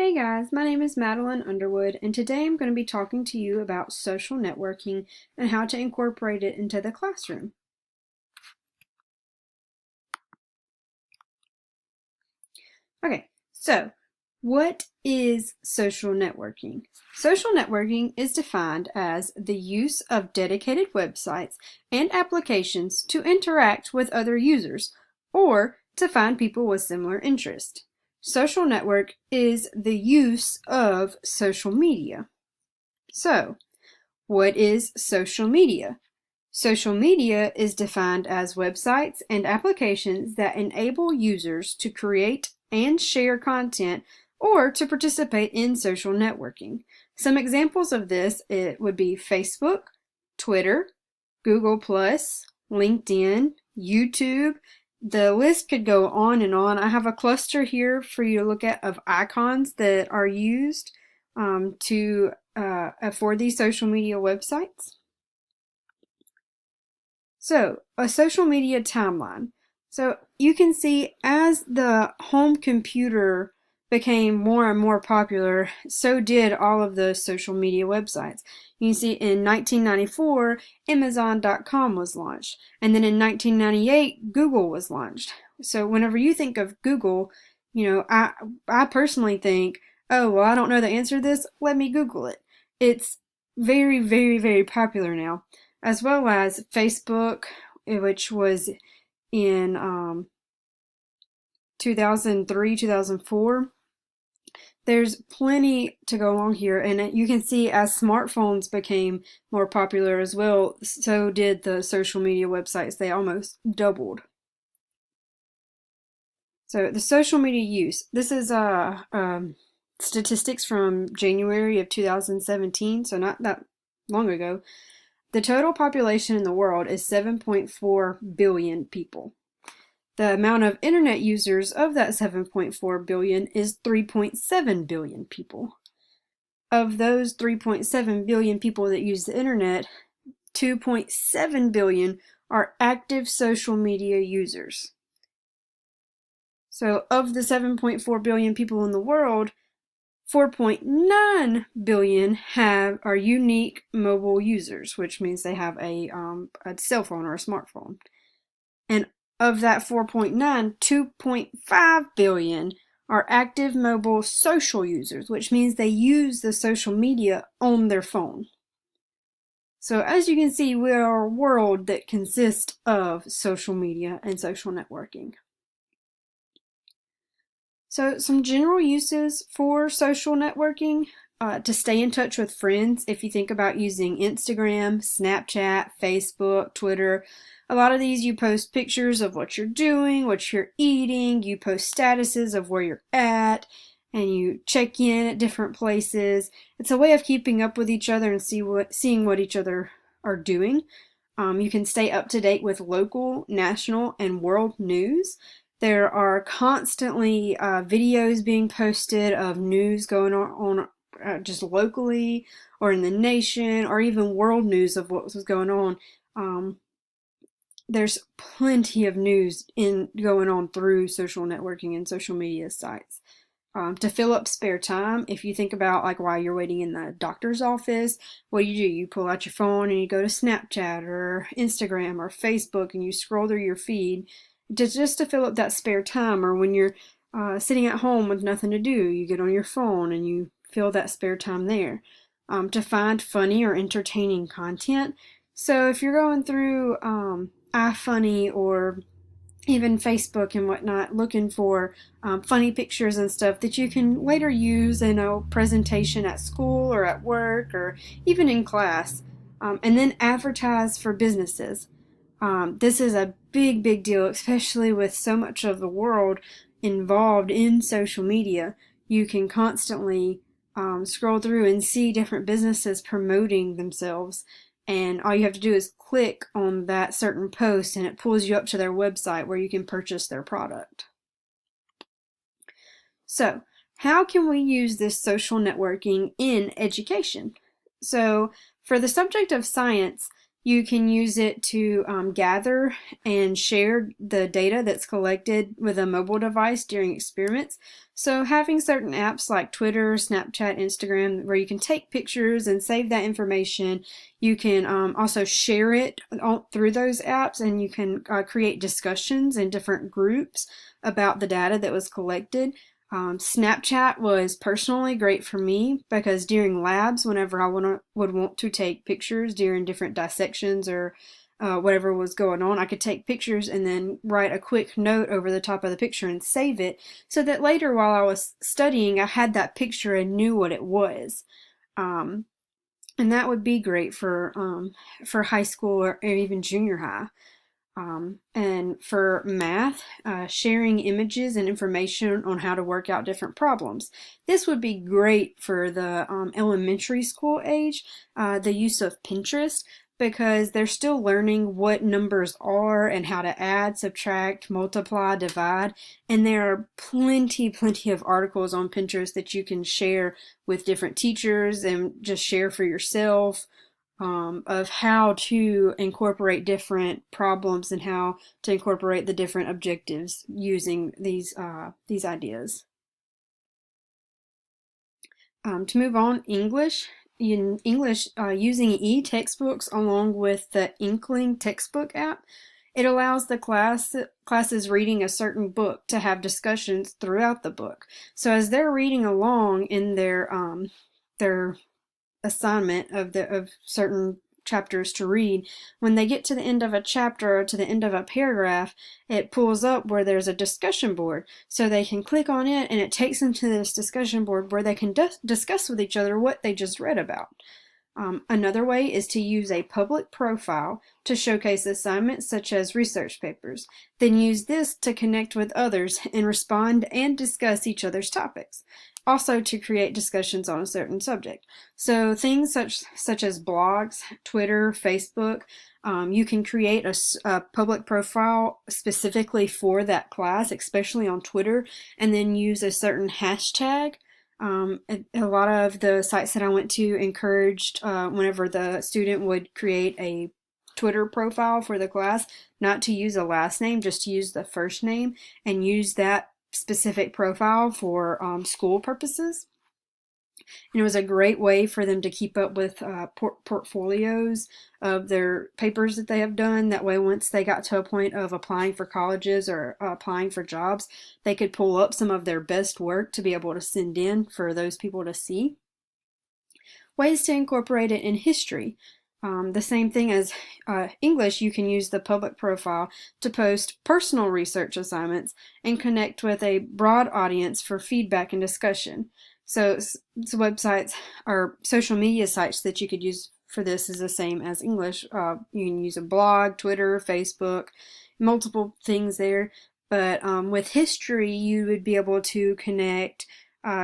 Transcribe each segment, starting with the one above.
Hey guys, my name is Madeline Underwood, and today I'm going to be talking to you about social networking and how to incorporate it into the classroom. Okay, so what is social networking? Social networking is defined as the use of dedicated websites and applications to interact with other users or to find people with similar interests. Social network is the use of social media. So, what is social media? Social media is defined as websites and applications that enable users to create and share content or to participate in social networking. Some examples of this would be Facebook, Twitter, Google+, LinkedIn, YouTube. The list could go on and on. I have a cluster here for you to look at of icons that are used for these social media websites. So, a social media timeline. So, you can see as the home computer became more and more popular, so did all of the social media websites. You can see in 1994, Amazon.com was launched, and then in 1998, Google was launched. So, whenever you think of Google, I personally think, oh, well, I don't know the answer to this, let me Google it. It's very, very, very popular now, as well as Facebook, which was in 2003, 2004. There's plenty to go along here, and you can see as smartphones became more popular as well, so did the social media websites. They almost doubled. So the social media use. This is statistics from January of 2017, so not that long ago. The total population in the world is 7.4 billion people. The amount of internet users of that 7.4 billion is 3.7 billion people. Of those 3.7 billion people that use the internet, 2.7 billion are active social media users. So of the 7.4 billion people in the world, 4.9 billion are unique mobile users, which means they have a cell phone or a smartphone. And of that 4.9, 2.5 billion are active mobile social users, which means they use the social media on their phone. So as you can see, we are a world that consists of social media and social networking. So some general uses for social networking, to stay in touch with friends. If you think about using Instagram, Snapchat, Facebook, Twitter, a lot of these you post pictures of what you're doing, what you're eating, you post statuses of where you're at, and you check in at different places. It's a way of keeping up with each other and seeing what each other are doing. You can stay up to date with local, national, and world news. There are constantly videos being posted of news going on just locally or in the nation, or even world news of what was going on. There's plenty of news going on through social networking and social media sites. To fill up spare time, if you think about like while you're waiting in the doctor's office, what do? You pull out your phone and you go to Snapchat or Instagram or Facebook and you scroll through your feed just to fill up that spare time. Or when you're sitting at home with nothing to do, you get on your phone and you fill that spare time there. To find funny or entertaining content. So if you're going through iFunny or even Facebook and whatnot, looking for funny pictures and stuff that you can later use in a presentation at school or at work or even in class. And then advertise for businesses. This is a big, big deal, especially with so much of the world involved in social media. You can constantly scroll through and see different businesses promoting themselves. And all you have to do is click on that certain post and it pulls you up to their website where you can purchase their product. So, how can we use this social networking in education? So, for the subject of science, You can use it to gather and share the data that's collected with a mobile device during experiments. So having certain apps like Twitter, Snapchat, Instagram, where you can take pictures and save that information, you can also share it through those apps, and you can create discussions in different groups about the data that was collected. Snapchat was personally great for me because during labs, whenever I would want to take pictures during different dissections or whatever was going on, I could take pictures and then write a quick note over the top of the picture and save it so that later while I was studying, I had that picture and knew what it was. Um, and that would be great for high school or even junior high. And for math, sharing images and information on how to work out different problems. This would be great for the elementary school age, the use of Pinterest, because they're still learning what numbers are and how to add, subtract, multiply, divide. And there are plenty of articles on Pinterest that you can share with different teachers and just share for yourself. Of how to incorporate different problems and how to incorporate the different objectives using these ideas. To move on, English. In English, using e-textbooks along with the Inkling textbook app, it allows the classes reading a certain book to have discussions throughout the book. So as they're reading along in their assignment of certain chapters to read, when they get to the end of a chapter or to the end of a paragraph, it pulls up where there's a discussion board. So they can click on it and it takes them to this discussion board where they can discuss with each other what they just read about. Another way is to use a public profile to showcase assignments such as research papers. Then use this to connect with others and respond and discuss each other's topics. Also to create discussions on a certain subject. So things such as blogs, Twitter, Facebook, you can create a public profile specifically for that class, especially on Twitter, and then use a certain hashtag. A lot of the sites that I went to encouraged whenever the student would create a Twitter profile for the class, not to use a last name, just to use the first name and use that specific profile for school purposes. And it was a great way for them to keep up with portfolios of their papers that they have done. That way, once they got to a point of applying for colleges or applying for jobs, they could pull up some of their best work to be able to send in for those people to see. Ways to incorporate it in history. The same thing as English, you can use the public profile to post personal research assignments and connect with a broad audience for feedback and discussion. So websites or social media sites that you could use for this is the same as English. You can use a blog, Twitter, Facebook, multiple things there. But with history, you would be able to connect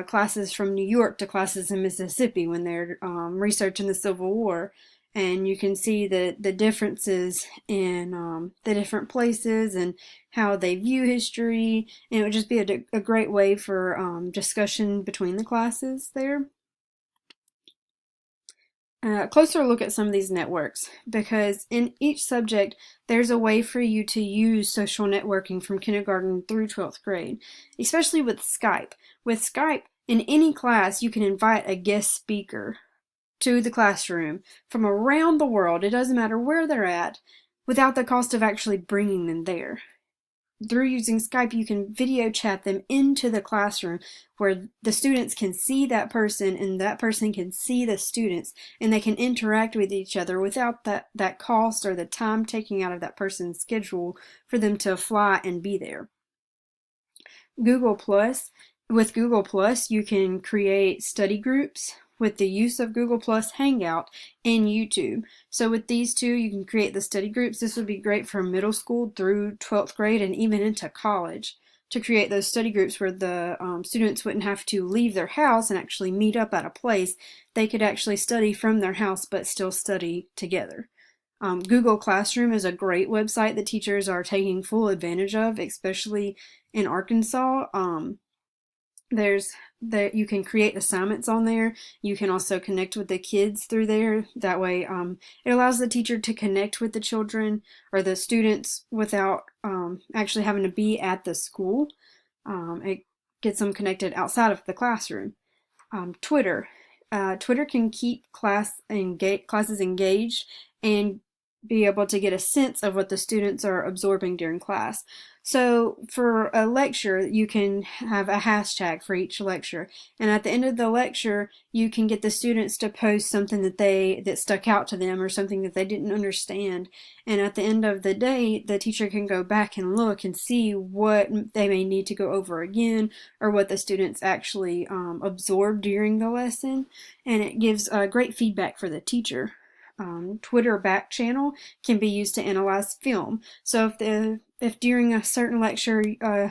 classes from New York to classes in Mississippi when they're researching the Civil War. And you can see the differences in the different places and how they view history. And it would just be a great way for discussion between the classes there. A closer look at some of these networks, because in each subject there's a way for you to use social networking from kindergarten through 12th grade, especially with Skype. With Skype, in any class you can invite a guest speaker to the classroom from around the world, it doesn't matter where they're at, without the cost of actually bringing them there. Through using Skype, you can video chat them into the classroom where the students can see that person and that person can see the students, and they can interact with each other without that cost or the time taking out of that person's schedule for them to fly and be there. Google Plus. With Google Plus, you can create study groups with the use of Google Plus Hangout and YouTube. So with these two, you can create the study groups. This would be great for middle school through 12th grade and even into college, to create those study groups where the students wouldn't have to leave their house and actually meet up at a place. They could actually study from their house but still study together. Google Classroom is a great website that teachers are taking full advantage of, especially in Arkansas. There's that you can create assignments on there. You can also connect with the kids through there. That way, it allows the teacher to connect with the children or the students without actually having to be at the school. It gets them connected outside of the classroom. Twitter. Twitter can keep classes engaged and be able to get a sense of what the students are absorbing during class. So for a lecture, you can have a hashtag for each lecture, and at the end of the lecture, you can get the students to post something that stuck out to them or something that they didn't understand. And at the end of the day, the teacher can go back and look and see what they may need to go over again or what the students actually absorbed during the lesson, and it gives great feedback for the teacher. Twitter back channel can be used to analyze film. So if during a certain lecture,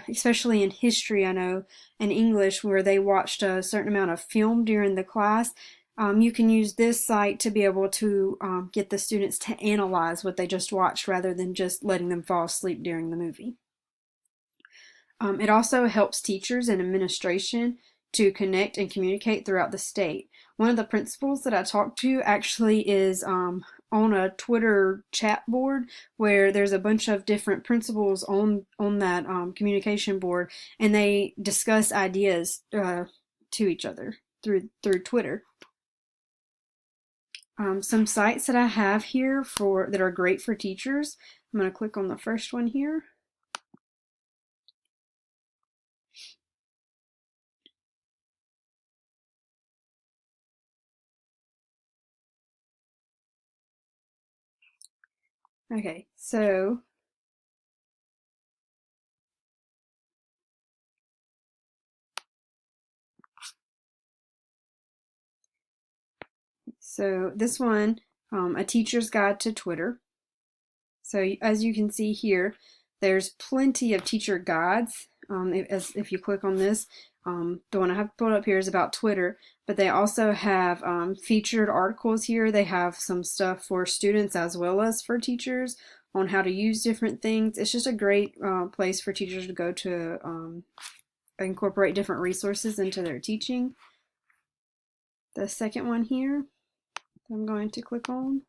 especially in history, I know, and English, where they watched a certain amount of film during the class, you can use this site to be able to get the students to analyze what they just watched rather than just letting them fall asleep during the movie. It also helps teachers and administration to connect and communicate throughout the state. One of the principals that I talked to actually is on a Twitter chat board where there's a bunch of different principals on that communication board, and they discuss ideas to each other through Twitter. Some sites that I have here that are great for teachers. I'm going to click on the first one here. Okay, so this one, A Teacher's Guide to Twitter. So as you can see here, there's plenty of teacher guides. If you click on this, the one I have pulled up here is about Twitter, but they also have featured articles here. They have some stuff for students as well as for teachers on how to use different things. It's just a great place for teachers to go to incorporate different resources into their teaching. The second one here, I'm going to click on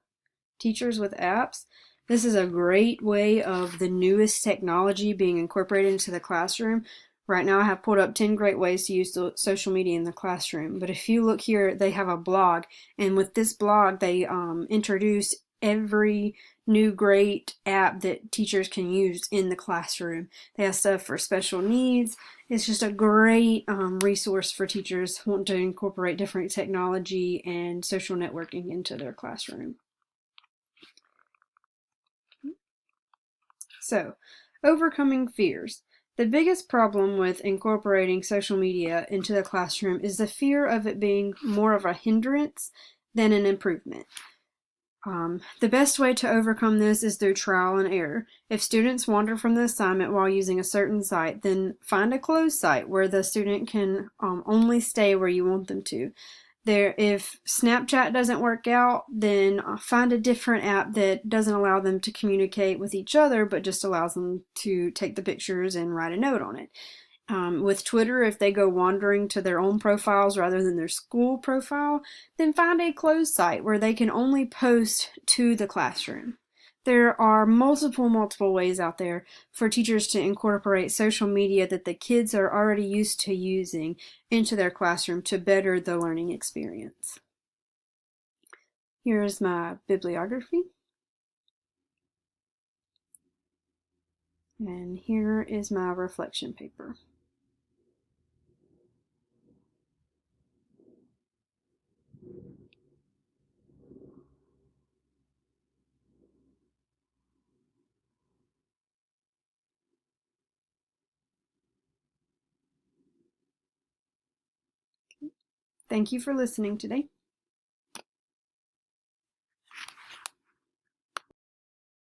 Teachers with Apps. This is a great way of the newest technology being incorporated into the classroom. Right now I have pulled up 10 great ways to use social media in the classroom. But if you look here, they have a blog. And with this blog, they introduce every new great app that teachers can use in the classroom. They have stuff for special needs. It's just a great resource for teachers wanting to incorporate different technology and social networking into their classroom. So, overcoming fears. The biggest problem with incorporating social media into the classroom is the fear of it being more of a hindrance than an improvement. The best way to overcome this is through trial and error. If students wander from the assignment while using a certain site, then find a closed site where the student can only stay where you want them to. If Snapchat doesn't work out, then find a different app that doesn't allow them to communicate with each other, but just allows them to take the pictures and write a note on it. With Twitter, if they go wandering to their own profiles rather than their school profile, then find a closed site where they can only post to the classroom. There are multiple ways out there for teachers to incorporate social media that the kids are already used to using into their classroom to better the learning experience. Here's my bibliography. And here is my reflection paper. Thank you for listening today.